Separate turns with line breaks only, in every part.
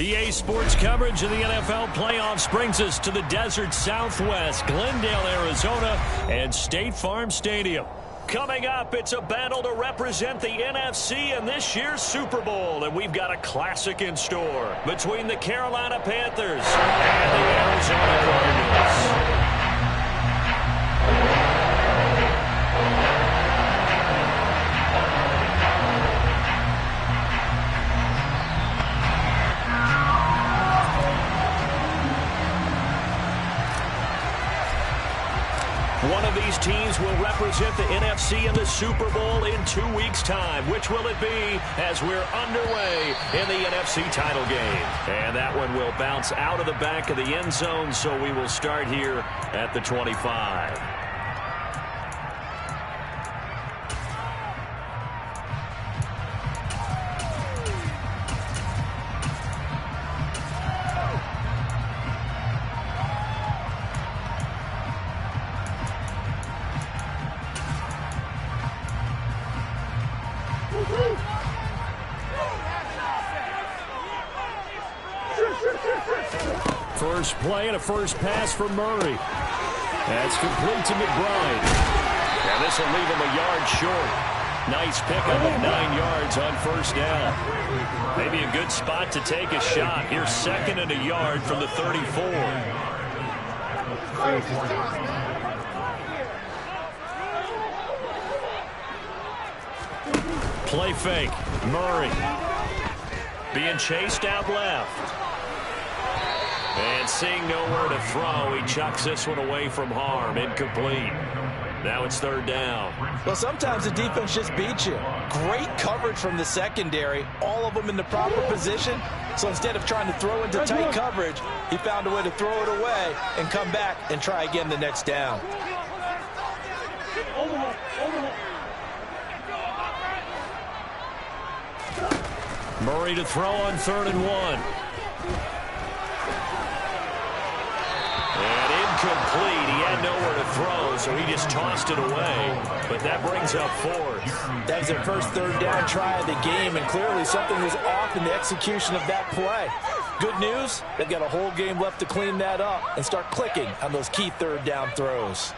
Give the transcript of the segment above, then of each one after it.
EA Sports coverage of the NFL playoffs brings us to the desert Southwest, Glendale, Arizona, and State Farm Stadium. Coming up, it's a battle to represent the NFC in this year's Super Bowl, and we've got a classic in store between the Carolina Panthers and the Arizona Cardinals. One of these teams will represent the NFC in the Super Bowl in 2 weeks' time. Which will it be as we're underway in the NFC title game? And that one will bounce out of the back of the end zone, so we will start here at the 25. First play and a first pass from Murray. That's complete to McBride. And this will leave him a yard short. Nice pickup of 9 yards on first down. Maybe a good spot to take a shot. Here's second and a yard from the 34. Play fake. Murray being chased out left. And seeing nowhere to throw, he chucks this one away from harm. Incomplete. Now it's third down.
Well, sometimes the defense just beats you. Great coverage from the secondary. All of them in the proper position. So instead of trying to throw into tight coverage, he found a way to throw it away and come back and try again the next down.
Murray to throw on 3rd and 1. And incomplete. He had nowhere to throw, so he just tossed it away. But that brings up 4th.
That was their first third down try of the game, and clearly something was off in the execution of that play. Good news, they've got a whole game left to clean that up and start clicking on those key third down throws.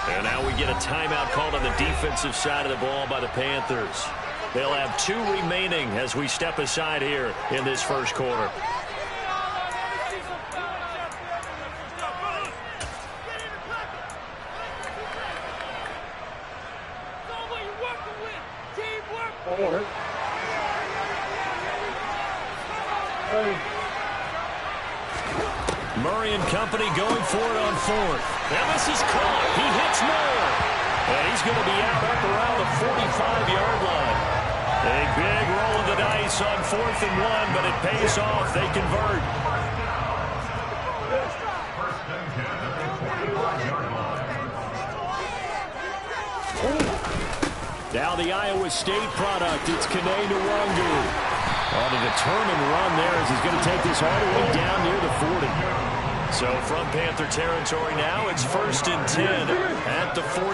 And now we get a timeout called on the defensive side of the ball by the Panthers. They'll have 2 remaining as we step aside here in this first quarter. Murray and company going for it on 4th. And this is caught. He hits Moore. And he's going to be out up around the 45-yard line. A big roll of the dice on 4th and 1, but it pays off. They convert. Now the Iowa State product. It's Kene Nwangu. On a determined run there as he's going to take this all the way down near the 40. So from Panther territory now, it's 1st and 10 at the 41.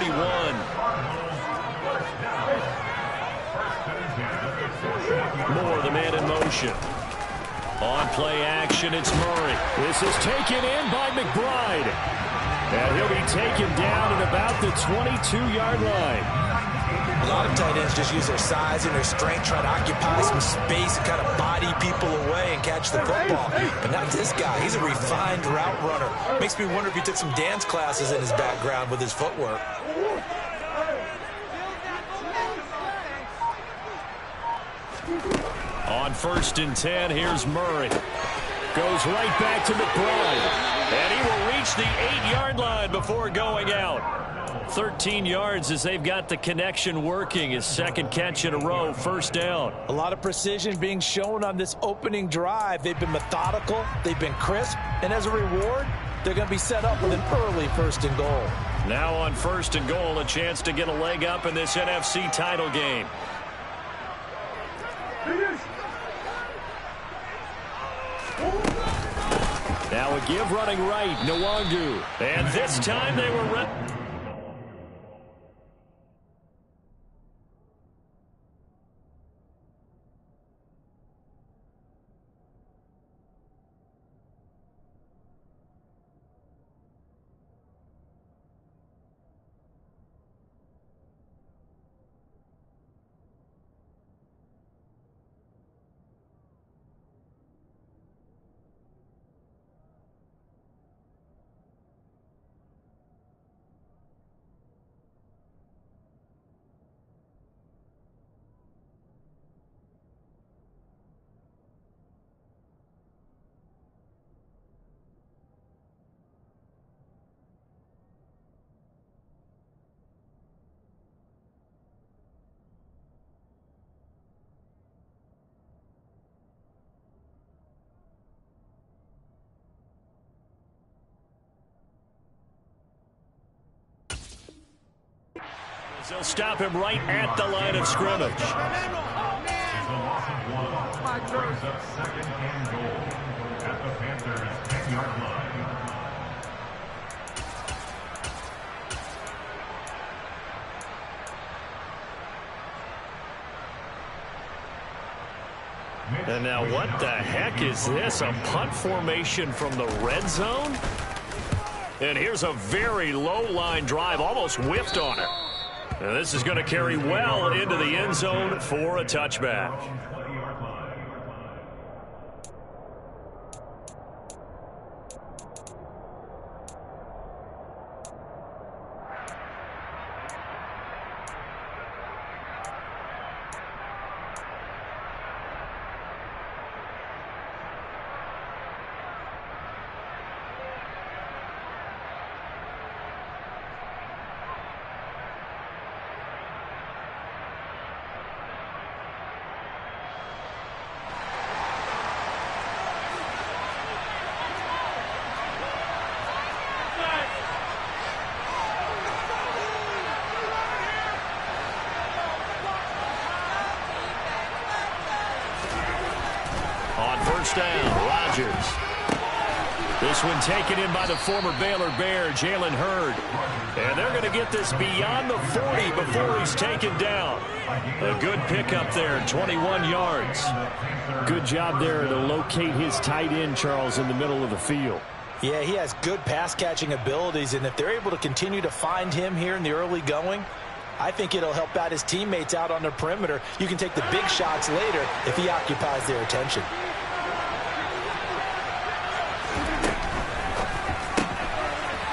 Moore, the man in motion. On play action, it's Murray. This is taken in by McBride. And he'll be taken down at about the 22-yard line.
A lot of tight ends just use their size and their strength, try to occupy some space and kind of body people away and catch the football. But not this guy. He's a refined route runner. Makes me wonder if he took some dance classes in his background with his footwork.
On 1st and 10, here's Murray. Goes right back to McBride. And he will reach the 8-yard line before going out. 13 yards as they've got the connection working. His second catch in a row, first down.
A lot of precision being shown on this opening drive. They've been methodical, they've been crisp, and as a reward, they're going to be set up with an early 1st and goal.
Now on 1st and goal, a chance to get a leg up in this NFC title game. Now a give running right, Nwangu. And this time they were ready. They'll stop him right at the line of scrimmage.
Brings up second and goal at the Panthers' 10-yard line.
And now what the heck is this? A punt formation from the red zone? And here's a very low line drive, almost whiffed on it. And this is going to carry well into the end zone for a touchback. First down, Rodgers. This one taken in by the former Baylor Bear, Jalen Hurd. And they're going to get this beyond the 40 before he's taken down. A good pickup there, 21 yards.
Good job there to locate his tight end, Charles, in the middle of the field.
Yeah, he has good pass-catching abilities, and if they're able to continue to find him here in the early going, I think it'll help out his teammates out on the perimeter. You can take the big shots later if he occupies their attention.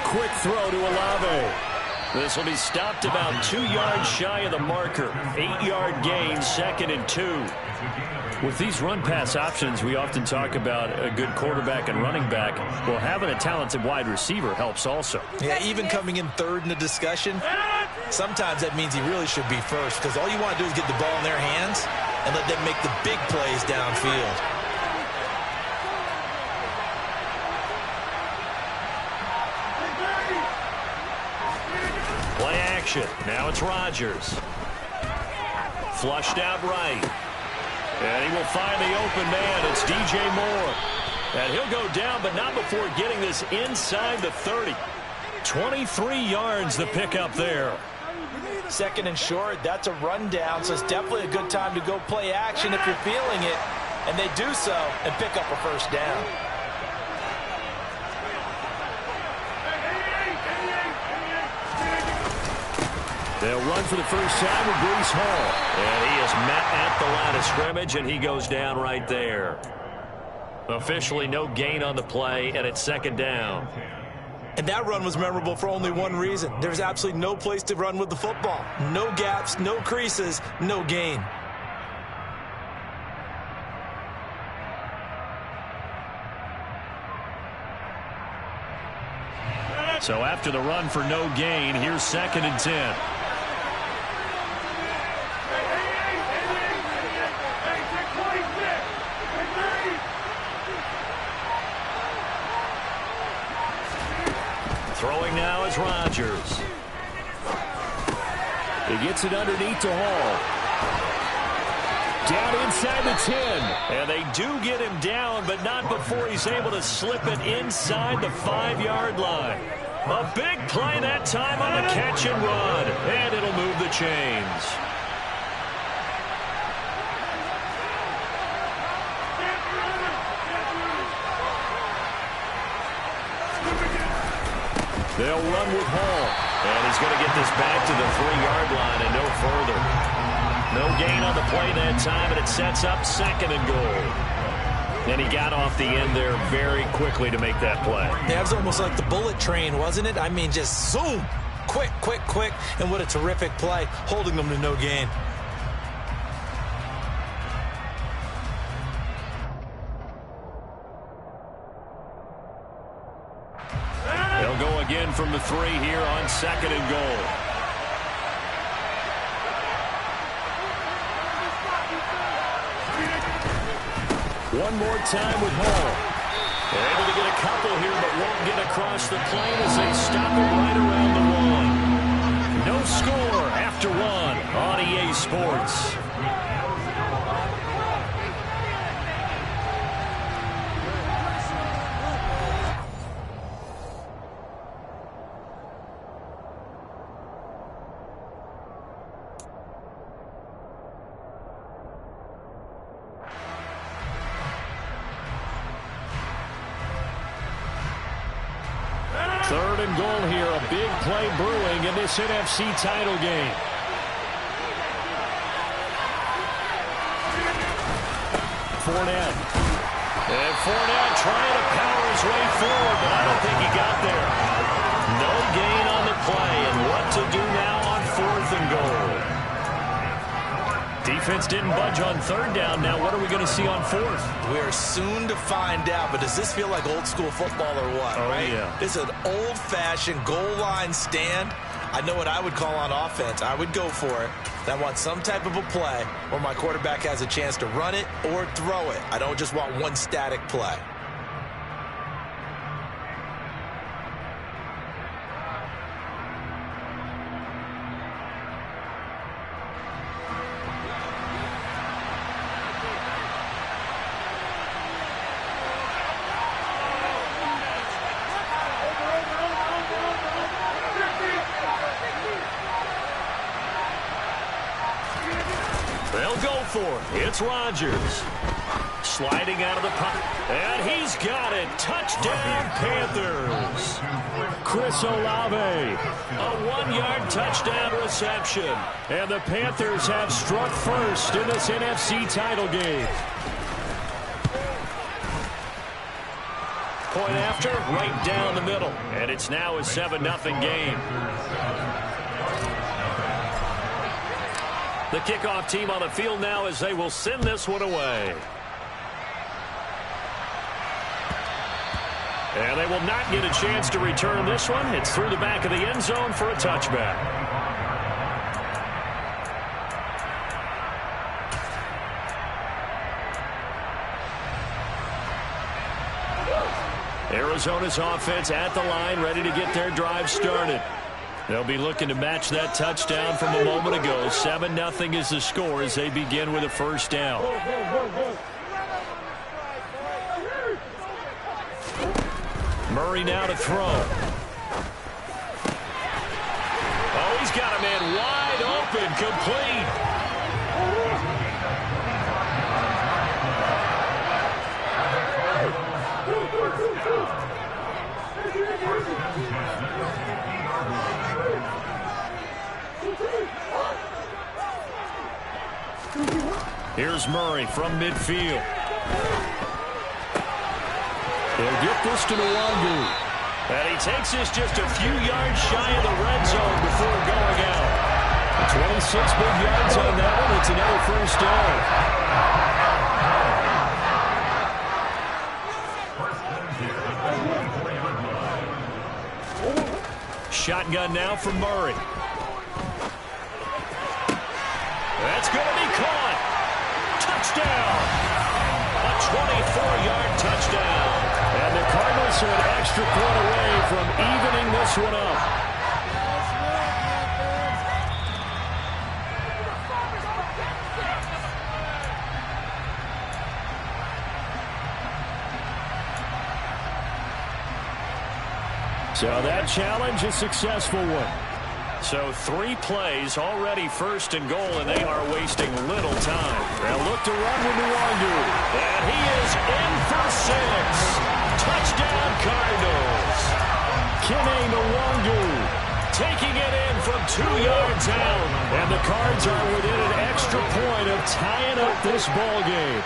Quick throw to Olave. This will be stopped about 2 yards shy of the marker. 8-yard gain, 2nd and 2.
With these run-pass options, we often talk about a good quarterback and running back. Well, having a talented wide receiver helps also.
Yeah, even coming in third in the discussion, sometimes that means he really should be first, because all you want to do is get the ball in their hands and let them make the big plays downfield.
Now it's Rodgers. Flushed out right. And he will find the open man. It's DJ Moore. And he'll go down, but not before getting this inside the 30. 23 yards the pickup there.
2nd and short, that's a rundown, so it's definitely a good time to go play action if you're feeling it. And they do so and pick up a first down.
They'll run for the first time with Breece Hall. And he is met at the line of scrimmage, and he goes down right there. Officially no gain on the play, and it's 2nd down.
And that run was memorable for only one reason. There's absolutely no place to run with the football. No gaps, no creases, no gain.
So after the run for no gain, here's 2nd and 10. Throwing now is Rodgers. He gets it underneath to Hall. Down inside the 10. And they do get him down, but not before he's able to slip it inside the 5-yard line. A big play that time on the catch and run. And it'll move the chains. They'll run with Hall. And he's going to get this back to the 3-yard line and no further. No gain on the play that time, and it sets up 2nd and goal. And he got off the end there very quickly to make that play.
Yeah, it was almost like the bullet train, wasn't it? I mean, just zoom. Quick, quick, quick. And what a terrific play, holding them to no gain.
They'll go again from the 3 here on 2nd and goal. One more time with Hall. They're able to get a couple here, but won't get across the plane as they stop it right around the 1. No score after 1 on EA Sports. Third and goal here, a big play brewing in this NFC title game. Fournette. And Fournette trying to power his way forward, but I don't think he got there. No gain on the play, and what to do now on 4th and goal. Defense didn't budge on 3rd down. Now what are we going to see on 4th?
We're soon to find out, but does this feel like old school football or what, right?
Yeah.
This is an old-fashioned goal line stand. I know what I would call on offense. I would go for it. I want some type of a play where my quarterback has a chance to run it or throw it. I don't just want one static play.
They'll go for it. It's Rodgers. Sliding out of the pocket. And he's got it. Touchdown, Panthers. Chris Olave. A 1-yard touchdown reception. And the Panthers have struck first in this NFC title game. Point after, right down the middle. And it's now a 7-0 game. The kickoff team on the field now as they will send this one away. And they will not get a chance to return this one. It's through the back of the end zone for a touchback. Arizona's offense at the line, ready to get their drive started. They'll be looking to match that touchdown from a moment ago. 7-0 is the score as they begin with a first down. Murray now to throw. Oh, he's got a man wide open, complete. Here's Murray from midfield. He'll get this to Nwangu. And he takes this just a few yards shy of the red zone before going out. 26 big yards on that one. It's another first down. Shotgun now from Murray. That's going to be caught. Touchdown. A 24-yard touchdown. And the Cardinals are an extra point away from evening this one up. So that challenge, a successful one. So 3 plays already, 1st and goal, and they are wasting little time. They'll look to run with Nwangu. And he is in for 6. Touchdown, Cardinals. Kene Nwangu taking it in from 2 yards out. And the Cards are within an extra point of tying up this ball game.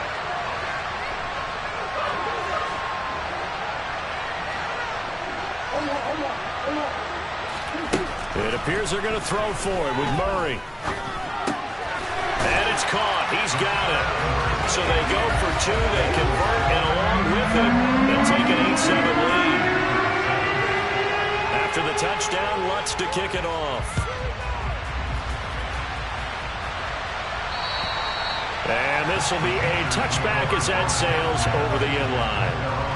It appears they're going to throw for it with Murray. And it's caught. He's got it. So they go for 2. They convert, and along with it, they'll take an 8-7 lead. After the touchdown, Lutz to kick it off. And this will be a touchback as that sails over the end line.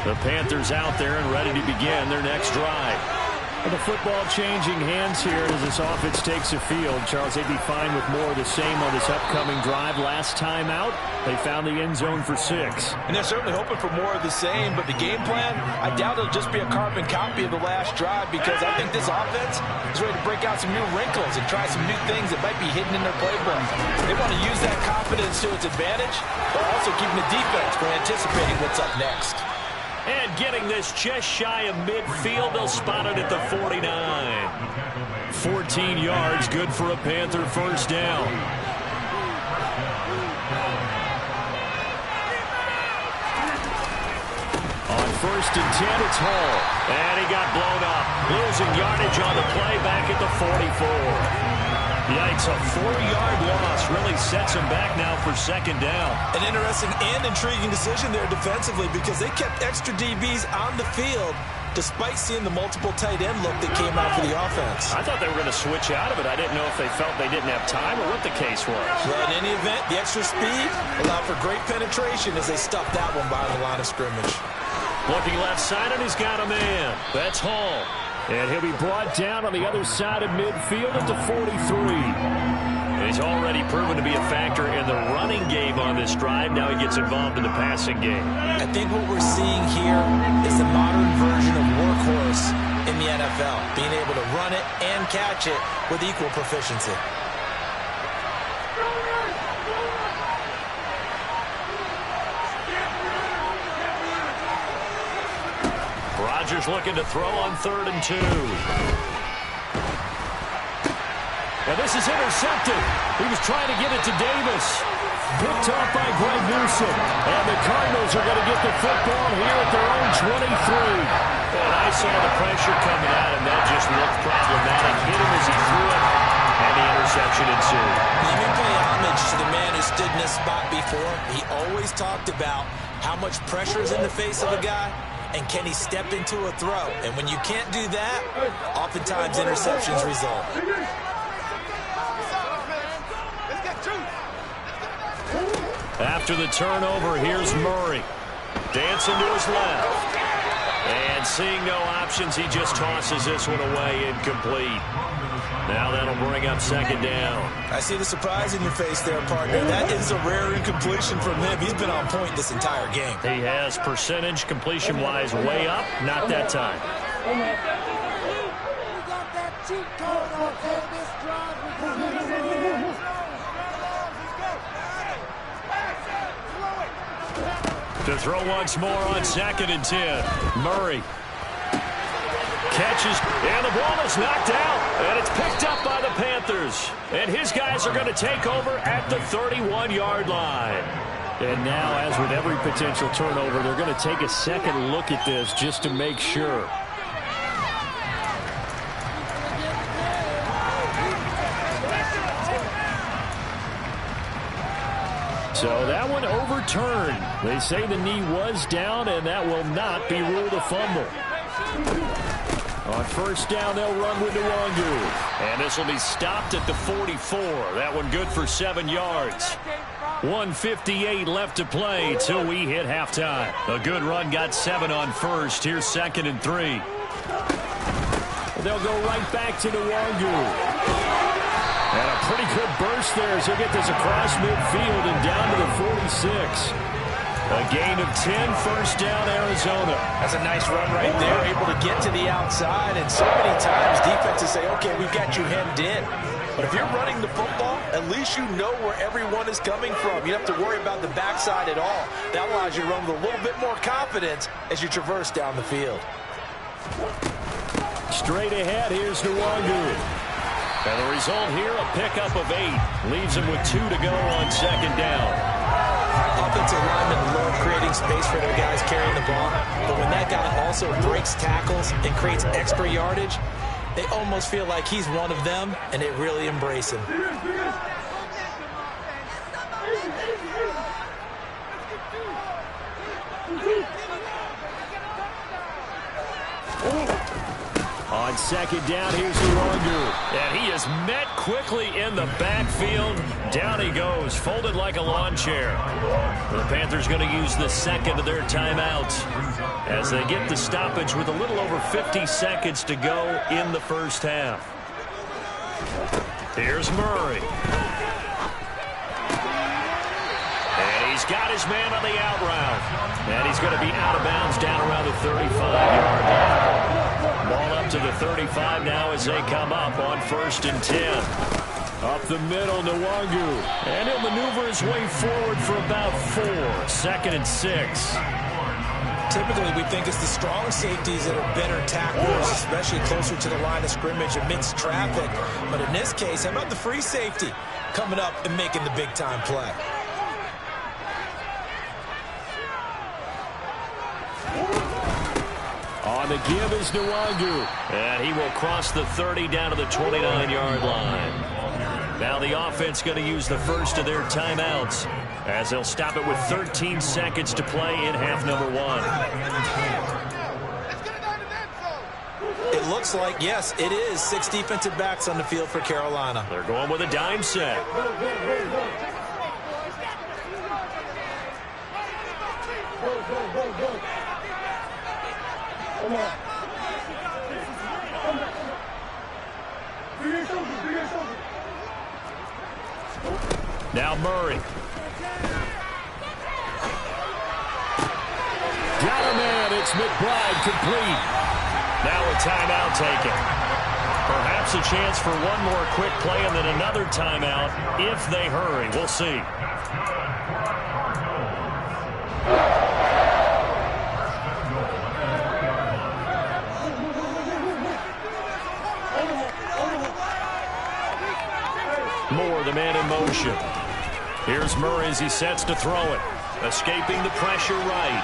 The Panthers out there and ready to begin their next drive. Well, the football changing hands here as this offense takes the field. Charles, they'd be fine with more of the same on this upcoming drive. Last time out, they found the end zone for 6.
And they're certainly hoping for more of the same, but the game plan, I doubt it'll just be a carbon copy of the last drive, because I think this offense is ready to break out some new wrinkles and try some new things that might be hidden in their playbook. They want to use that confidence to its advantage, but also keeping the defense from anticipating what's up next.
And getting this just shy of midfield, they'll spot it at the 49. 14 yards, good for a Panther first down. On 1st and 10, it's Hall. And he got blown up. Losing yardage on the play back at the 44. Yikes, a 4-yard loss really sets him back now for 2nd down.
An interesting and intriguing decision there defensively, because they kept extra DBs on the field despite seeing the multiple tight end look that came out for the offense.
I thought they were going to switch out of it. I didn't know if they felt they didn't have time or what the case was.
Well, in any event, the extra speed allowed for great penetration as they stuffed that one by the line of scrimmage.
Looking left side, and he's got a man. That's Hall. And he'll be brought down on the other side of midfield at the 43. And he's already proven to be a factor in the running game on this drive. Now he gets involved in the passing game.
I think what we're seeing here is the modern version of workhorse in the NFL, being able to run it and catch it with equal proficiency.
Rodgers looking to throw on 3rd and 2. And this is intercepted. He was trying to get it to Davis. Picked off by Greg Newsome. And the Cardinals are going to get the football here at their own 23. And I saw the pressure coming at him. That just looked problematic. Hit him as he threw it. And the interception ensued.
Let me pay homage to the man who stood in this spot before. He always talked about how much pressure is in the face of a guy. And can he step into a throw? And when you can't do that, oftentimes interceptions result.
After the turnover, here's Murray. Dancing to his left. And seeing no options, he just tosses this one away, incomplete. Now that'll bring up 2nd down.
I see the surprise in your face there, partner. That is a rare incompletion from him. He's been on point this entire game.
He has percentage completion-wise way up. Not that time. To throw once more on 2nd and 10. Murray catches, and the ball is knocked out, and it's picked up by the Panthers. And his guys are going to take over at the 31-yard line. And now, as with every potential turnover, they're going to take a second look at this just to make sure. So that one overturned. They say the knee was down, and that will not be ruled a fumble. On first down, they'll run with Nwangu. And this will be stopped at the 44. That one good for 7 yards. 1:58 left to play till we hit halftime. A good run got 7 on first. Here's 2nd and 3. They'll go right back to Nwangu. And a pretty good burst there as he'll get this across midfield and down to the 46. A gain of 10, first down, Arizona.
That's a nice run right there, able to get to the outside. And so many times defenses say, okay, we've got you hemmed in. But if you're running the football, at least you know where everyone is coming from. You don't have to worry about the backside at all. That allows you to run with a little bit more confidence as you traverse down the field.
Straight ahead, here's Nwangu. And the result here, a pickup of 8. Leaves him with 2 to go on 2nd down.
Offensive linemen love creating space for their guys carrying the ball. But when that guy also breaks tackles and creates extra yardage, they almost feel like he's one of them, and they really embrace him.
On 2nd down, here's Nwangu. And he is met quickly in the backfield. Down he goes, folded like a lawn chair. The Panthers going to use the 2nd of their timeouts as they get the stoppage with a little over 50 seconds to go in the first half. Here's Murray. And he's got his man on the out route. And he's going to be out of bounds down around the 35-yard line. Ball up to the 35 now as they come up on 1st and 10. Up the middle, Nwangu. And he'll maneuver his way forward for about 4. 2nd and 6.
Typically, we think it's the strong safeties that are better tacklers, especially closer to the line of scrimmage amidst traffic. But in this case, how about the free safety coming up and making the big-time play?
On the give is Nwangu. And he will cross the 30 down to the 29-yard line. Now the offense going to use the first of their timeouts as they'll stop it with 13 seconds to play in half number 1.
It looks like, yes, it is 6 defensive backs on the field for Carolina.
They're going with a dime set. Now Murray. Got a man. It's McBride complete. Now a timeout taken. Perhaps a chance for one more quick play and then another timeout if they hurry. We'll see. Moore, the man in motion. Here's Murray as he sets to throw it. Escaping the pressure right.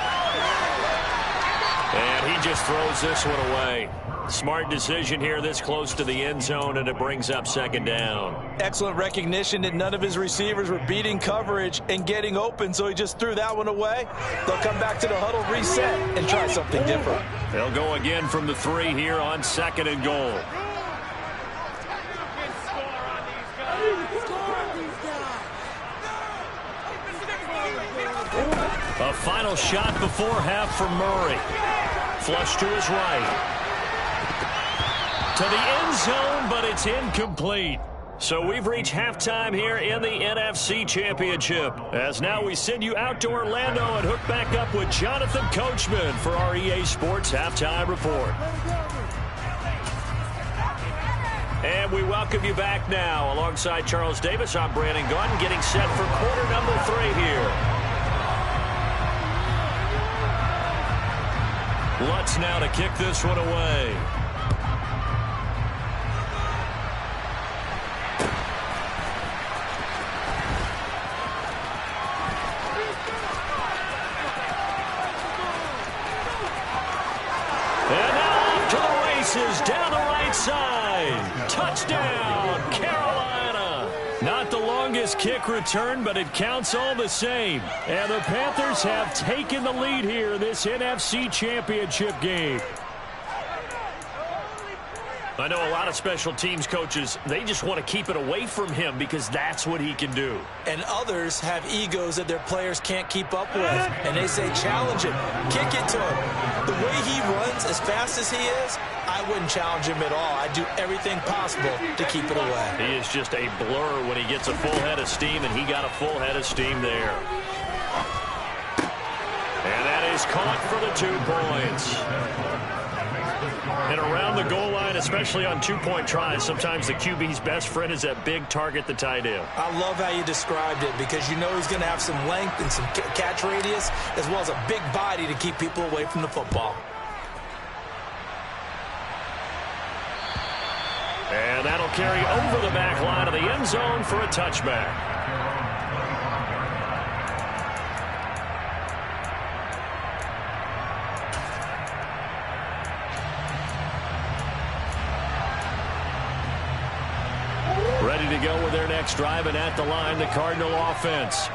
And he just throws this one away. Smart decision here this close to the end zone, and it brings up 2nd down.
Excellent recognition that none of his receivers were beating coverage and getting open, so he just threw that one away. They'll come back to the huddle, reset, and try something different.
They'll go again from the 3 here on 2nd and goal. A final shot before half for Murray. Flush to his right. To the end zone, but it's incomplete. So we've reached halftime here in the NFC Championship. As now we send you out to Orlando and hook back up with Jonathan Coachman for our EA Sports Halftime Report. And we welcome you back now. Alongside Charles Davis, I'm Brandon Gaudin, getting set for quarter number 3 here. Lutz now to kick this one away. And now off to the races down the right side. Touchdown, Carolina. Not the longest kick return, but it counts all the same. And the Panthers have taken the lead here in this NFC Championship game. I know a lot of special teams coaches, they just want to keep it away from him because that's what he can do.
And others have egos that their players can't keep up with. And they say, challenge him, kick it to him. The way he runs, as fast as he is, I wouldn't challenge him at all. I'd do everything possible to keep it away.
He is just a blur when he gets a full head of steam, and he got a full head of steam there. And that is caught for the 2 points. And around the goal line, especially on 2-point tries, sometimes the QB's best friend is that big target, the tight end.
I love how you described it because you know he's going to have some length and some catch radius as well as a big body to keep people away from the football.
And that'll carry over the back line of the end zone for a touchback. Ready to go with their next drive, and at the line, the Cardinal offense.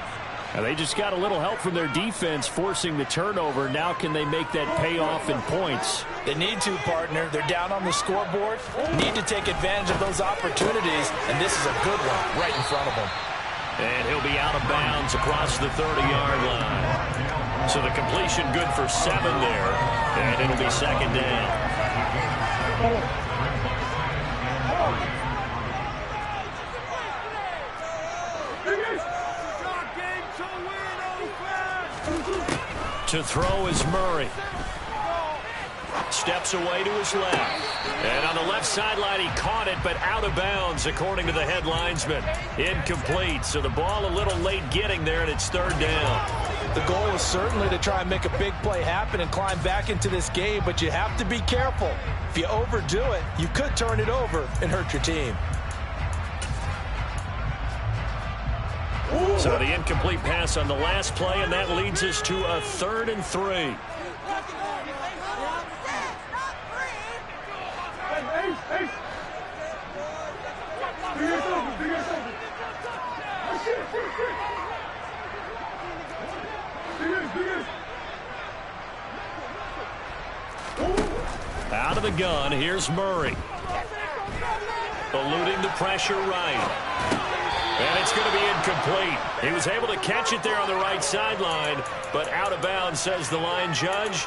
And they just got a little help from their defense forcing the turnover. Now can they make that pay off in points?
They need to, partner. They're down on the scoreboard. Need to take advantage of those opportunities, and this is a good one right in front of them.
And he'll be out of bounds across the 30-yard line. So the completion good for 7 there, and it'll be second down. To throw is Murray. Steps away to his left. And on the left sideline, he caught it, but out of bounds, according to the head linesman. Incomplete, so the ball a little late getting there, and it's third down.
The goal is certainly to try and make a big play happen and climb back into this game, but you have to be careful. If you overdo it, you could turn it over and hurt your team.
So the incomplete pass on the last play, and that leads us to a 3rd and 3. Out of the gun, here's Murray. Eluding the pressure right. And it's going to be incomplete. He was able to catch it there on the right sideline, but out of bounds, says the line judge.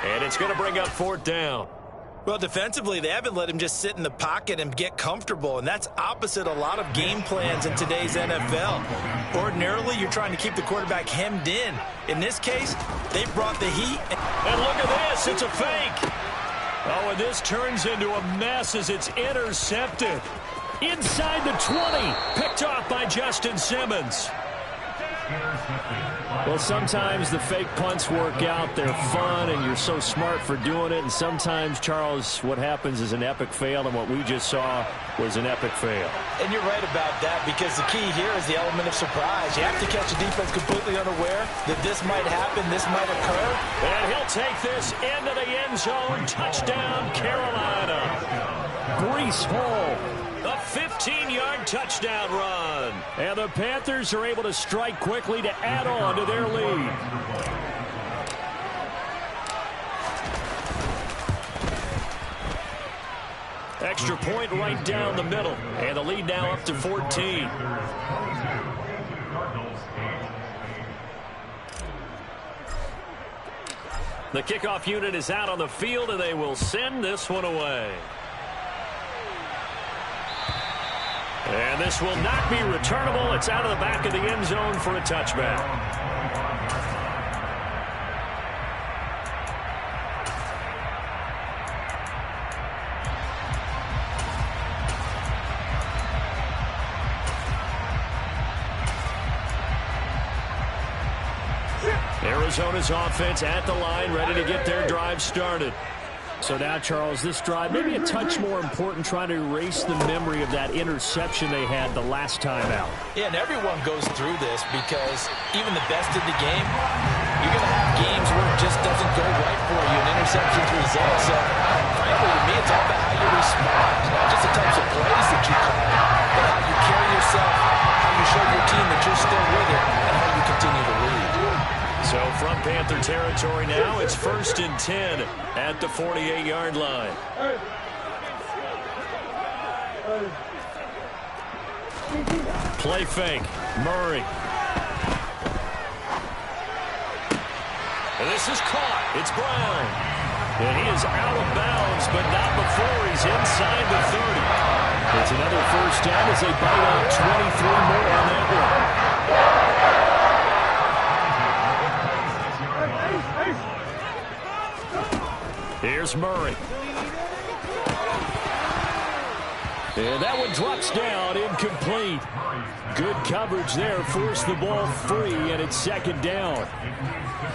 And it's going to bring up 4th down.
Well, defensively, they haven't let him just sit in the pocket and get comfortable, and that's opposite a lot of game plans in today's NFL. Ordinarily, you're trying to keep the quarterback hemmed in. In this case, they brought the heat.
And look at this. It's a fake. Oh, and this turns into a mess as it's intercepted. Inside the 20, picked off by Justin Simmons. Well, sometimes the fake punts work out. They're fun, and you're so smart for doing it. And sometimes, Charles, what happens is an epic fail, and what we just saw was an epic fail.
And you're right about that, because the key here is the element of surprise. You have to catch the defense completely unaware that this might happen, this might occur.
And he'll take this into the end zone. Touchdown, Carolina. Breece Hall. A 15-yard touchdown run. And the Panthers are able to strike quickly to add on to their lead. Extra point right down the middle. And the lead now up to 14. The kickoff unit is out on the field, and they will send this one away. And this will not be returnable. It's out of the back of the end zone for a touchback. Arizona's offense at the line, ready to get their drive started. So now, Charles, this drive maybe a touch more important, trying to erase the memory of that interception they had the last time out.
Yeah, and everyone goes through this because even the best in the game, you're going to have games where it just doesn't go right for you, and interceptions result. So, frankly, to me, it's all about how you respond, not just the types of plays that you call, but how you carry yourself, how you show your team that you're still with it, and how you continue to lead.
So from Panther territory now, it's 1st and 10 at the 48-yard line. Play fake. Murray. And this is caught. It's Brown. And he is out of bounds, but not before he's inside the 30. It's another first down as they bite out 23 more on that one. Here's Murray. And that one drops down, incomplete. Good coverage there, forced the ball free, and it's second down.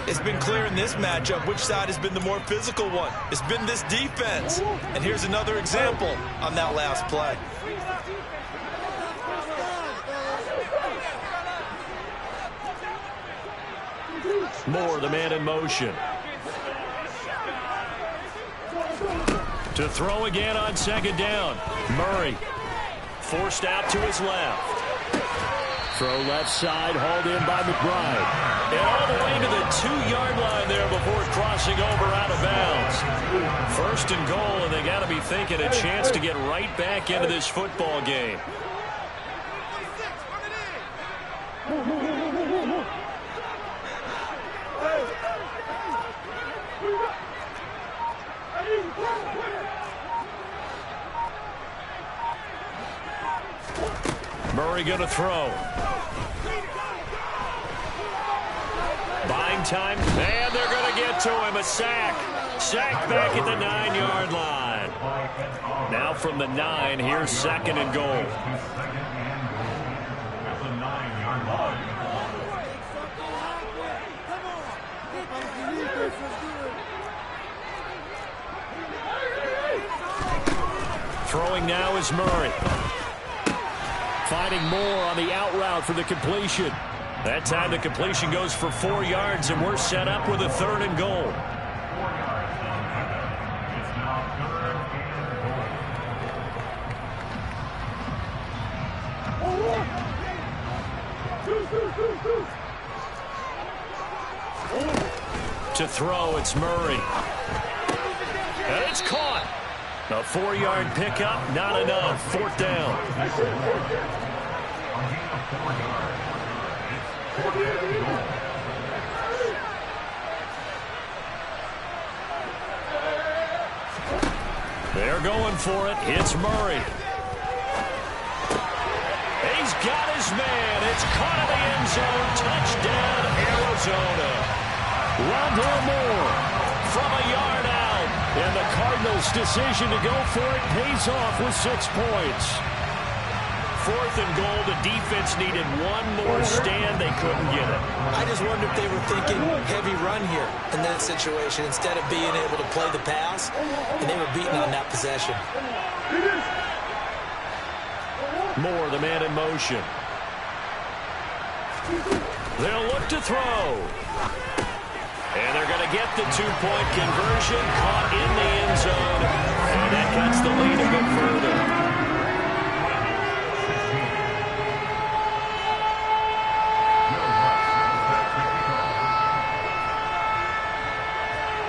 It's been clear in this matchup which side has been the more physical one. It's been this defense. And here's another example on that last play.
Moore, the man in motion. To throw again on second down. Murray forced out to his left. Throw left side, hauled in by McBride. And all the way to the 2-yard line there before crossing over out of bounds. First and goal, and they got to be thinking a chance to get right back into this football game. Murray going to throw. Buying time, and they're going to get to him. A sack. Sack back at the 9-yard line. Now from the 9, here's second and goal. Throwing now is Murray. Finding Moore on the out route for the completion. That time the completion goes for 4 yards, and we're set up with a third and goal. To throw, it's Murray. And it's caught. A 4-yard pickup, not enough. Fourth down. They're going for it. It's Murray. He's got his man. It's caught in the end zone. Touchdown, Arizona. Rondale Moore from a yard out. And the Cardinals' decision to go for it pays off with 6 points. Fourth and goal. The defense needed one more stand. They couldn't get it.
I just wonder if they were thinking heavy run here in that situation instead of being able to play the pass, and they were beaten on that possession.
Moore, the man in motion. They'll look to throw. And they're going to get the 2-point conversion, caught in the end zone, and that cuts the lead a bit further.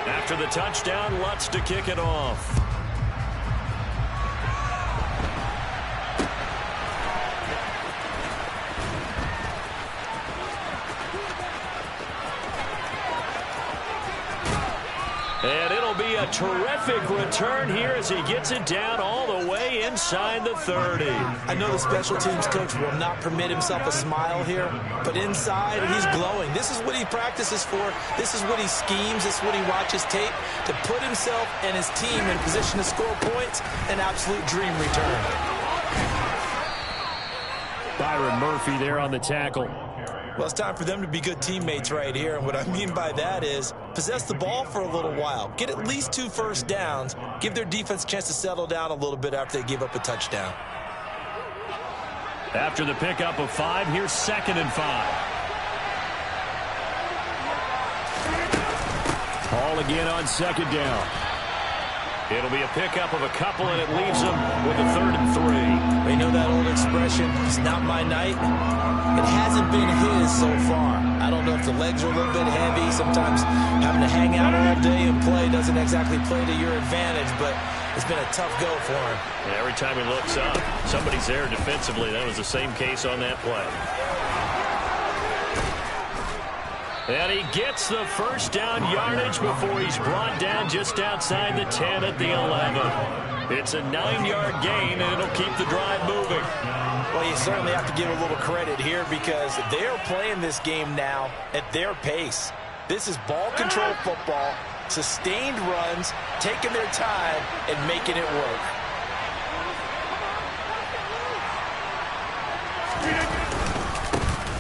After the touchdown, Lutz to kick it off. And it'll be a terrific return here as he gets it down all the way inside the 30.
I know the special teams coach will not permit himself a smile here, but inside he's glowing. This is what he practices for. This is what he schemes. This is what he watches tape to put himself and his team in position to score points. An absolute dream return.
Byron Murphy there on the tackle.
Well, it's time for them to be good teammates right here. And what I mean by that is possess the ball for a little while. Get at least 2 first downs. Give their defense a chance to settle down a little bit after they give up a touchdown.
After the pickup of 5, here's second and 5. Hall again on second down. It'll be a pickup of a couple, and it leaves them with a 3rd and 3.
You know that old expression, it's not my night? It hasn't been his so far. I don't know if the legs are a little bit heavy. Sometimes having to hang out all day and play doesn't exactly play to your advantage, but it's been a tough go for him.
And every time he looks up, somebody's there defensively. That was the same case on that play. And he gets the first down yardage before he's brought down just outside the 10 at the 11. It's a 9-yard gain, and it'll keep the drive moving.
Well, you certainly have to give a little credit here because they are playing this game now at their pace. This is ball control football, sustained runs, taking their time and making it work.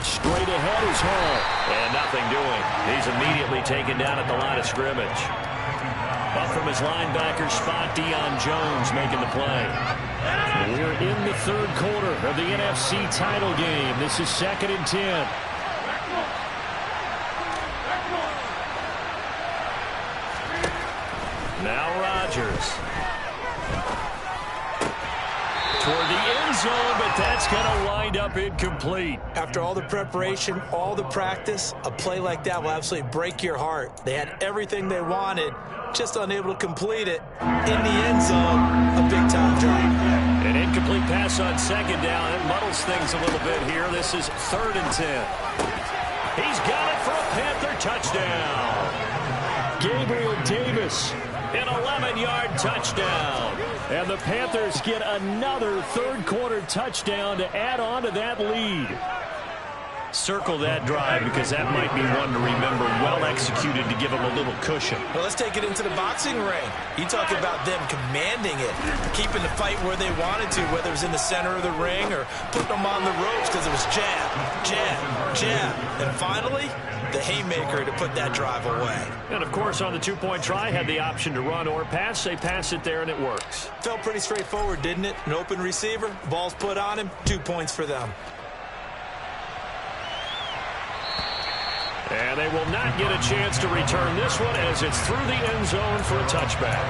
Straight ahead is Hall. And nothing doing. He's immediately taken down at the line of scrimmage. Up from his linebacker spot, Deion Jones making the play. We're in the third quarter of the NFC title game. This is 2nd and 10. Now Rodgers. Toward the end zone, but that's going to wind up incomplete.
After all the preparation, all the practice, a play like that will absolutely break your heart. They had everything they wanted, just unable to complete it. In the end zone, a big-time drop.
An incomplete pass on 2nd down. It muddles things a little bit here. This is 3rd and 10. He's got it for a Panther touchdown. Gabriel Davis, an 11-yard touchdown. And the Panthers get another third-quarter touchdown to add on to that lead. Circle that drive because that might be one to remember. Well executed to give them a little cushion.
Well, let's take it into the boxing ring. You talk about them commanding it, keeping the fight where they wanted to, whether it was in the center of the ring or putting them on the ropes because it was jab, jab, jab. And finally, the haymaker to put that drive away.
And, of course, on the two-point try, had the option to run or pass. They pass it there, and it works.
Felt pretty straightforward, didn't it? An open receiver, ball's put on him, 2 points for them.
And they will not get a chance to return this one as it's through the end zone for a touchback.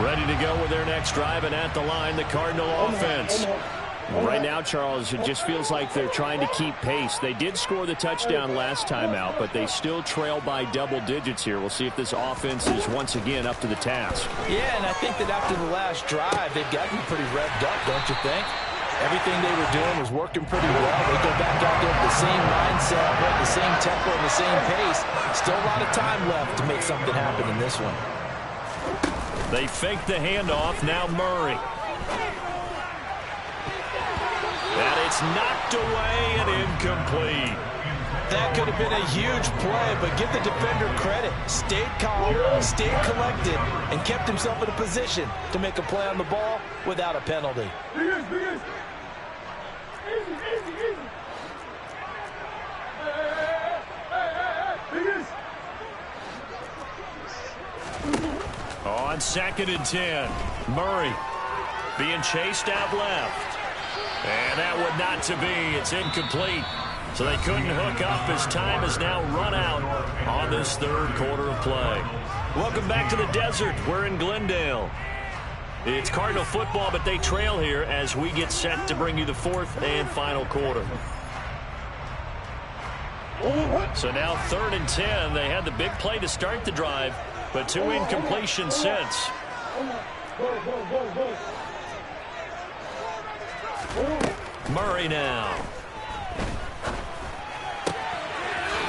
Ready to go with their next drive, and at the line, the Cardinal offense. Right now, Charles, it just feels like they're trying to keep pace. They did score the touchdown last time out, but they still trail by double digits here. We'll see if this offense is once again up to the task.
Yeah, and I think that after the last drive, they've gotten pretty revved up, don't you think? Everything they were doing was working pretty well. They go back out there with the same mindset, with the same tempo, and the same pace. Still a lot of time left to make something happen in this one.
They fake the handoff. Now Murray. And it's knocked away and incomplete.
That could have been a huge play, but give the defender credit. Stayed calm, stayed collected, and kept himself in a position to make a play on the ball without a penalty. On 2nd and 10, Murray being chased out left. And that would not to be. It's incomplete. So they couldn't hook up as time has now run out on this third quarter of play. Welcome back to the desert. We're in Glendale. It's Cardinal football, but they trail here as we get set to bring you the fourth and final quarter. So now 3rd and 10. They had the big play to start the drive, but 2 incompletions since. Murray now.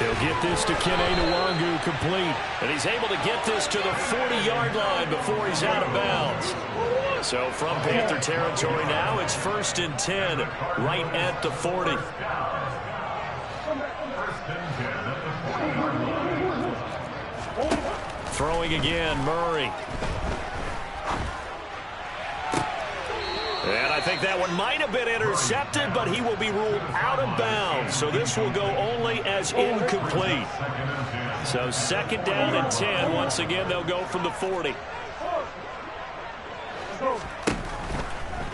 He'll get this to Kene Nwangu complete. And he's able to get this to the 40-yard line before he's out of bounds. So from Panther territory now, it's 1st and 10, right at the 40. Throwing again, Murray. And I think that one might have been intercepted, but he will be ruled out of bounds. So this will go only as incomplete. So 2nd down and 10. Once again, they'll go from the 40.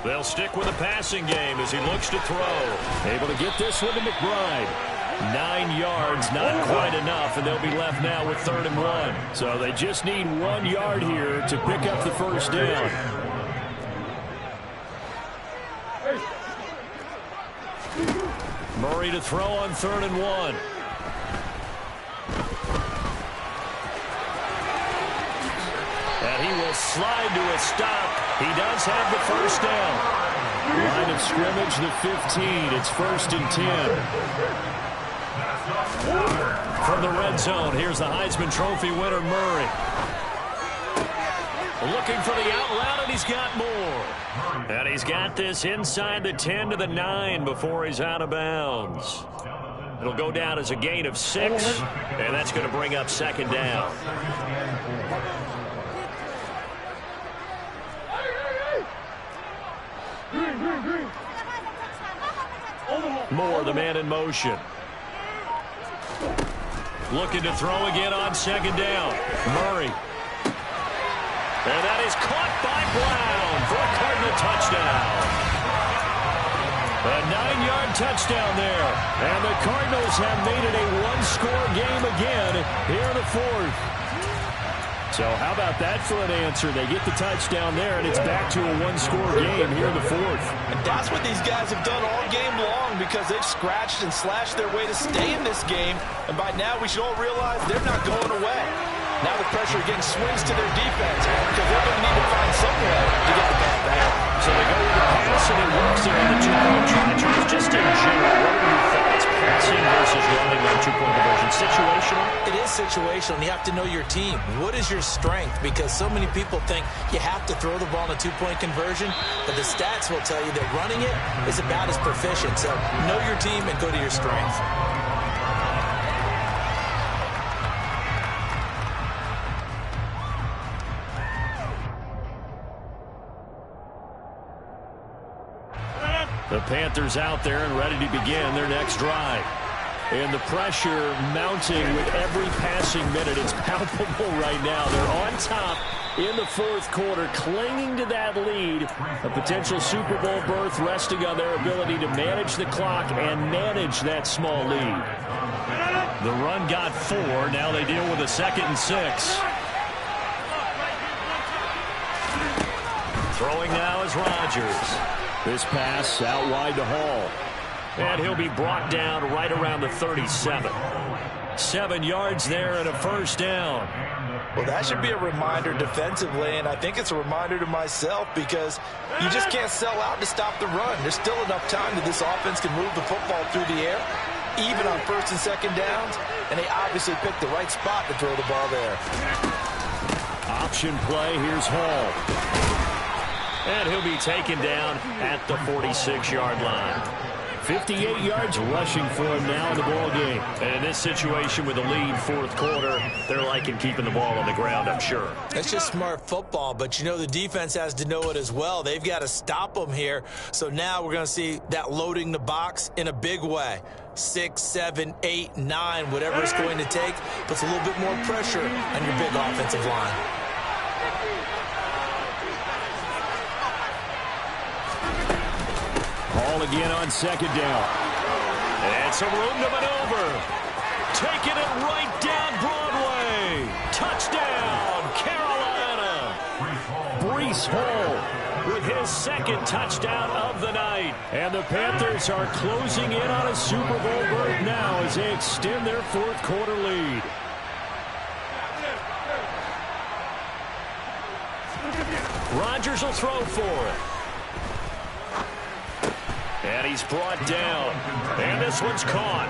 They'll stick with the passing game as he looks to throw. Able to get this one to McBride. 9 yards, not quite enough, and they'll be left now with 3rd and 1. So they just need 1 yard here to pick up the first down.
Murray to throw on 3rd and 1. And he will slide to a stop. He does have the first down. Line of scrimmage, the 15. It's 1st and 10. From the red zone, here's the Heisman Trophy winner, Murray. Looking for the out route, and he's got more. And he's got this inside the 10 to the 9 before he's out of bounds. It'll go down as a gain of 6, and that's going to bring up 2nd down. Moore, the man in motion. Looking to throw again on 2nd down. Murray. And that is caught by Brown for a Cardinal touchdown. A 9-yard touchdown there. And the Cardinals have made it a one-score game again here in the 4th. So how about that for an answer? They get the touchdown there, and it's back to a one-score game here in the 4th.
And that's what these guys have done all game long because they've scratched and slashed their way to stay in this game. And by now, we should all realize they're not going away. Now the pressure again swings to their defense because they're going to need to find some way to get the ball back.
So they go with the pass, and it works in the 2-point try. Just in general, what are your thoughts? Passing versus running on 2-point conversion. Situational?
It is situational, and you have to know your team. What is your strength? Because so many people think you have to throw the ball in a 2-point conversion, but the stats will tell you that running it is about as proficient. So know your team and go to your strength.
The Panthers out there and ready to begin their next drive. And the pressure mounting with every passing minute. It's palpable right now. They're on top in the 4th quarter, clinging to that lead. A potential Super Bowl berth resting on their ability to manage the clock and manage that small lead. The run got 4. Now they deal with a 2nd and 6. Throwing now is Rodgers. This pass out wide to Hall. And he'll be brought down right around the 37. 7 yards there and a 1st down.
Well, that should be a reminder defensively, and I think it's a reminder to myself because you just can't sell out to stop the run. There's still enough time that this offense can move the football through the air, even on 1st and 2nd downs, and they obviously picked the right spot to throw the ball there.
Option play, here's Hall. And he'll be taken down at the 46-yard line. 58 yards rushing for him now in the ball game. And in this situation with the lead 4th quarter, they're liking keeping the ball on the ground, I'm sure.
That's just smart football, but you know the defense has to know it as well. They've got to stop them here. So now we're going to see that loading the box in a big way. 6, 7, 8, 9, whatever it's going to take, puts a little bit more pressure on your big offensive line.
Hall again on 2nd down. And some room to maneuver. Taking it right down Broadway. Touchdown, Carolina. Breece Hall with his 2nd touchdown of the night. And the Panthers are closing in on a Super Bowl berth now as they extend their 4th quarter lead. Rodgers will throw for it. And he's brought down. And this one's caught.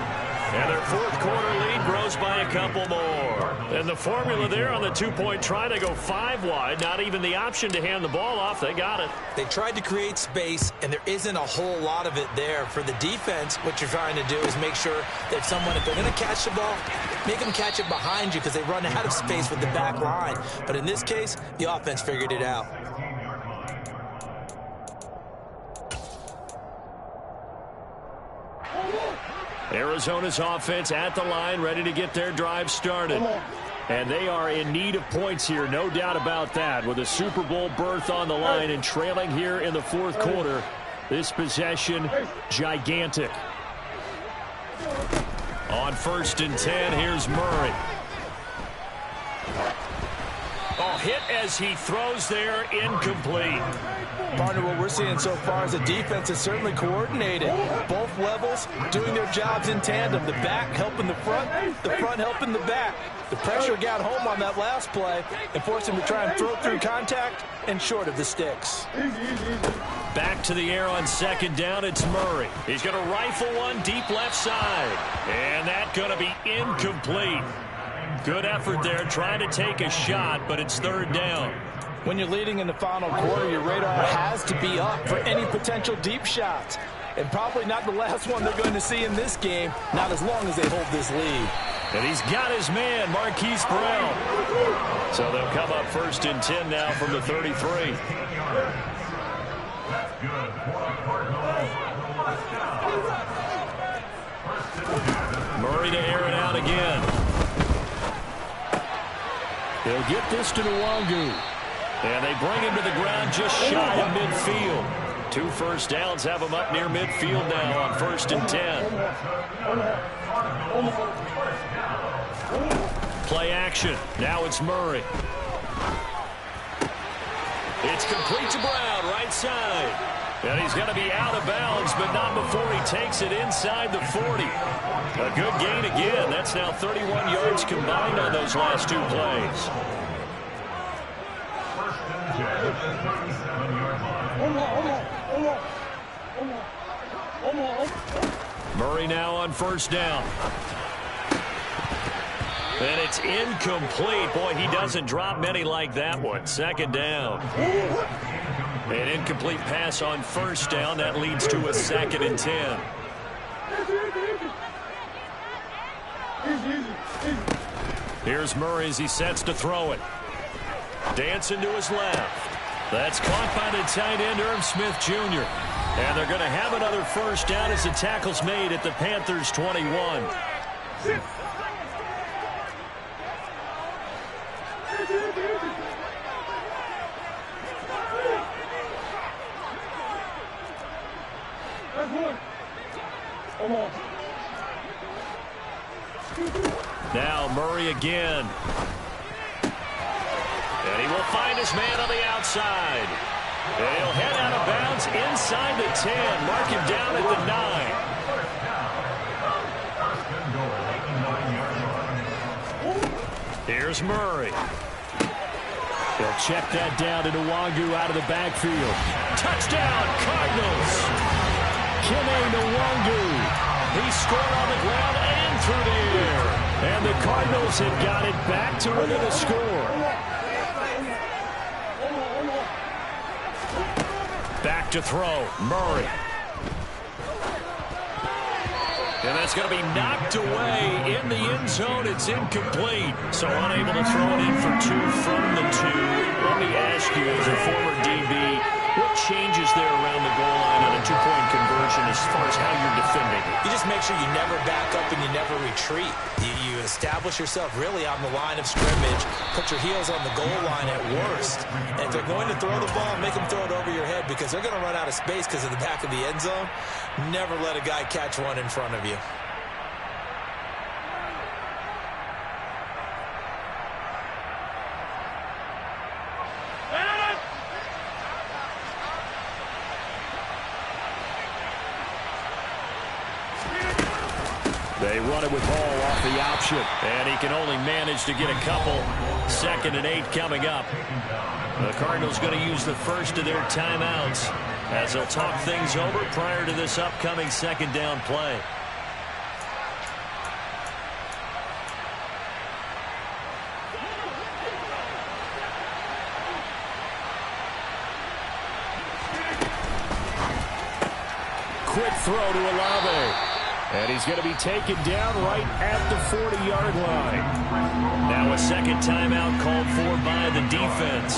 And their 4th quarter lead grows by a couple more. And the formula there on the 2-point try to go 5 wide. Not even the option to hand the ball off. They got it.
They tried to create space, and there isn't a whole lot of it there. For the defense, what you're trying to do is make sure that someone, if they're going to catch the ball, make them catch it behind you because they run out of space with the back line. But in this case, the offense figured it out.
Arizona's offense at the line, ready to get their drive started. And they are in need of points here, no doubt about that. With a Super Bowl berth on the line and trailing here in the 4th quarter, this possession, gigantic. On 1st and 10, here's Murray. Oh, hit as he throws there, incomplete.
Partner, what we're seeing so far is the defense is certainly coordinated. Both levels doing their jobs in tandem. The back helping the front helping the back. The pressure got home on that last play and forced him to try and throw through contact and short of the sticks.
Back to the air on second down, it's Murray. He's going to rifle one deep left side. And that's going to be incomplete. Good effort there, trying to take a shot, but it's third down.
When you're leading in the final quarter, your radar has to be up for any potential deep shots. And probably not the last one they're going to see in this game, not as long as they hold this lead.
And he's got his man, Marquise Brown. So they'll come up first and 10 now from the 33. Murray to air it out again. He'll get this to Nwangu. And they bring him to the ground just shy of midfield. 2 first downs have him up near midfield now on first and 10. Play action. Now it's Murray. It's complete to Brown, right side. And he's going to be out of bounds, but not before he takes it inside the 40. A good gain again. That's now 31 yards combined on those last 2 plays. Murray now on first down. And it's incomplete. Boy, he doesn't drop many like that one. Second down. An incomplete pass on first down. That leads to a second and 10. Here's Murray as he sets to throw it. Dancing to his left. That's caught by the tight end, Irv Smith Jr. And they're going to have another first down as the tackle's made at the Panthers' 21. Now Murray again. And he will find his man on the outside. And he'll head out of bounds inside the 10. Mark him down at the 9. Here's Murray. He'll check that down to Nwangu out of the backfield. Touchdown, Cardinals. Kene Nwangu. He scored on the ground and through the air. And the Cardinals have got it back to within a score. Back to throw, Murray. And that's going to be knocked away in the end zone. It's incomplete. So unable to throw it in for 2 from the 2. Let me ask you, as a former DB, what changes there around the goal line on a 2-point conversion as far as how you're defending it?
You just make sure you never back up and you never retreat. You establish yourself really on the line of scrimmage, put your heels on the goal line at worst. And if they're going to throw the ball, make them throw it over your head because they're going to run out of space because of the back of the end zone. Never let a guy catch one in front of you.
They run it with Hall off the option. And he can only manage to get a couple. 2nd and 8 coming up. The Cardinals going to use the first of their timeouts as they'll talk things over prior to this upcoming second down play. Quick throw to Olave. And he's going to be taken down right at the 40-yard line. Now a second timeout called for by the defense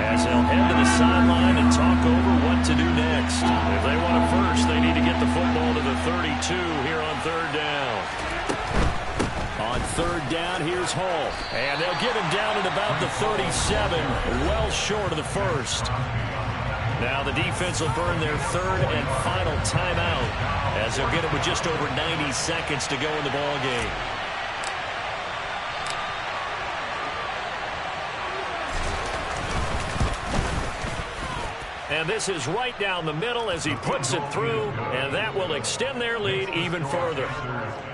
as they'll head to the sideline and talk over what to do next. If they want it first, they need to get the football to the 32 here on third down. On third down, here's Hall. And they'll get him down at about the 37, well short of the first. Now the defense will burn their third and final timeout as they'll get it with just over 90 seconds to go in the ball game. And And this is right down the middle as he puts it through, and that will extend their lead even further.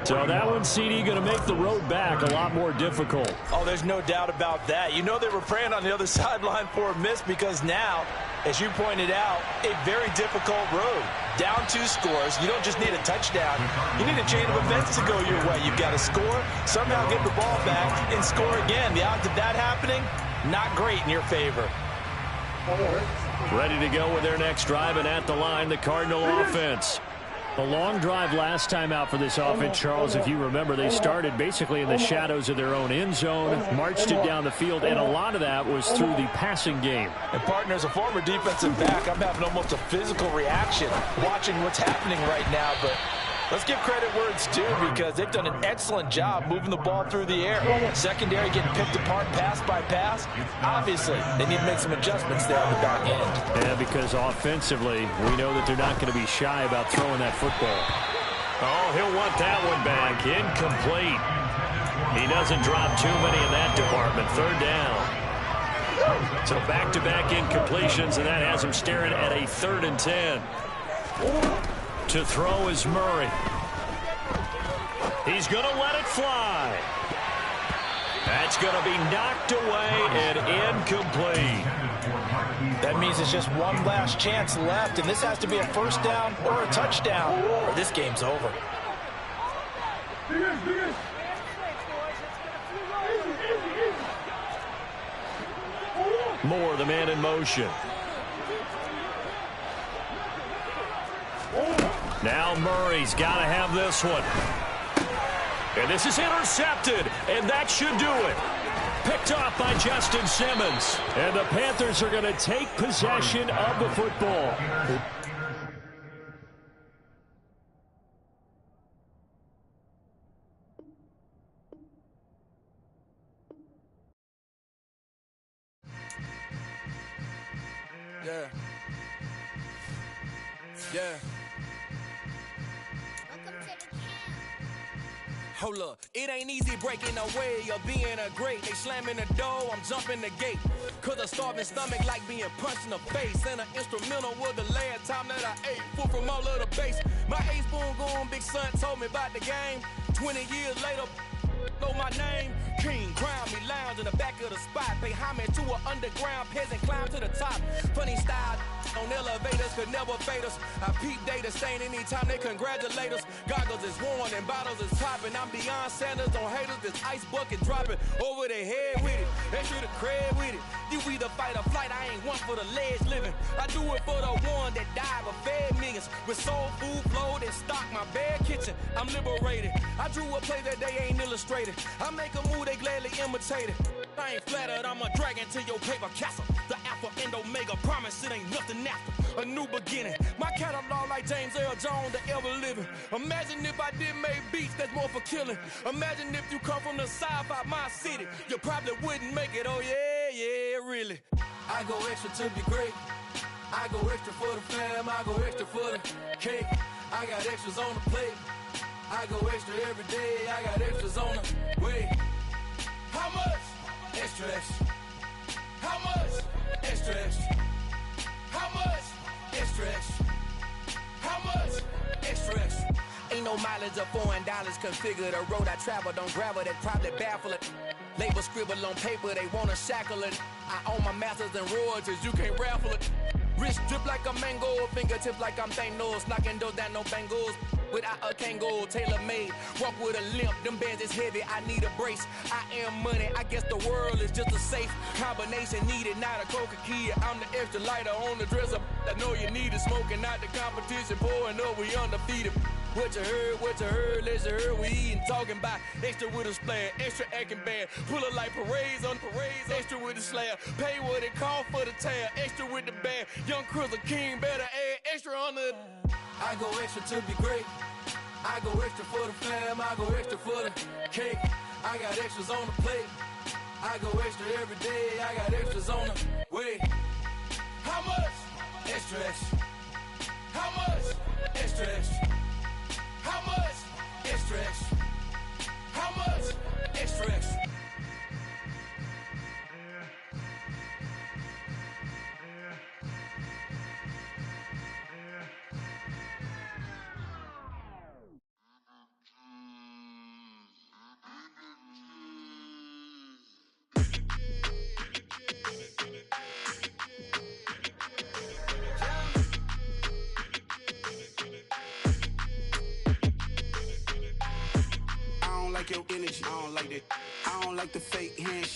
So that one, CD, going to make the road back a lot more difficult.
Oh, there's no doubt about that. You know they were praying on the other sideline for a miss because now, as you pointed out, a very difficult road. Down 2 scores. You don't just need a touchdown. You need a chain of events to go your way. You've got to score, somehow get the ball back, and score again. The odds of that happening, not great in your favor.
Ready to go with their next drive, and at the line, the Cardinal offense.
A long drive last time out for this offense, Charles. If you remember, they started basically in the shadows of their own end zone, marched it down the field, and a lot of that was through the passing game.
And, partner, as a former defensive back, I'm having almost a physical reaction watching what's happening right now. But let's give credit where it's due because they've done an excellent job moving the ball through the air. Secondary getting picked apart pass by pass. Obviously, they need to make some adjustments there on the back end.
Yeah, because offensively, we know that they're not going to be shy about throwing that football.
Oh, he'll want that one back. Incomplete. He doesn't drop too many in that department. 3rd down. So back-to-back incompletions, and that has him staring at a 3rd and 10. To throw is Murray. He's going to let it fly. That's going to be knocked away and incomplete.
That means it's just one last chance left, and this has to be a 1st down or a touchdown, or this game's over.
Moore, the man in motion. Now Murray's got to have this one. And this is intercepted, and that should do it. Picked off by Justin Simmons.
And the Panthers are going to take possession of the football.
Yeah. Hold up, it ain't easy breaking away or being a great. They slamming the door, I'm jumping the gate. Cause a starving stomach like being punched in the face. And an instrumental was the last time that I ate. Food from all of the base. My A-spoon going, big son told me about the game. 20 years later, know my name. King, crown me, lounge in the back of the spot. Pay homage to an underground peasant, climb to the top. Funny style on elevators could never fade us. I peep data stain anytime they congratulate us. Goggles is worn and bottles is popping. I'm beyond Sanders on haters, this ice bucket dropping over their head with it. Extra the cred with it. You either fight or flight, I ain't one for the ledge living. I do it for the one that died but fed millions. With soul food flowed and stock my bare kitchen. I'm liberated. I drew a play that they ain't illustrated. I make a move, they gladly imitate it. I ain't flattered, I'm a dragon to your paper castle. The Alpha and Omega, promise it ain't nothing after. A new beginning. My catalog like James Earl Jones, the ever living. Imagine if I did make beats that's more for killing. Imagine if you come from the south out my city. You probably wouldn't make it, oh yeah, really. I go extra to be great. I go extra for the fam, I go extra for the cake. I got extras on the plate. I go extra every day, I got extras on the way. How much? Extra, extra. How much? Extra, extra. How much? Extra, extra. How much? Extra, extra. Ain't no mileage of $4 configure the road I travel. Don't gravel that probably baffle it. Label scribble on paper, they wanna shackle it. I own my masters and royalties, you can't raffle it. Wrist drip like a mango, fingertips like I'm Thanos. Knocking those down, no bangles. Without a Kango, tailor-made. Walk with a limp, them bands is heavy, I need a brace. I am money, I guess the world is just a safe combination needed, not a coca key. I'm the extra lighter on the dresser. I know you need it, smoking out the competition, pouring up, we undefeated. What you heard, let's heard, we eating, talking about extra with a splash, extra acting bad. Pull it like parades on parades, extra with the slab. Pay what it cost for the tab, extra with the bag. Young Chris a king, better add extra on the. I go extra to be great. I go extra for the fam, I go extra for the cake. I got extras on the plate. I go extra every day, I got extras on the way. How much? Extra, extra. How much? Extra, extra. How much? Extra, extra. How much? Extra, extra.
your energy. I don't like that. I don't like the fake handshake.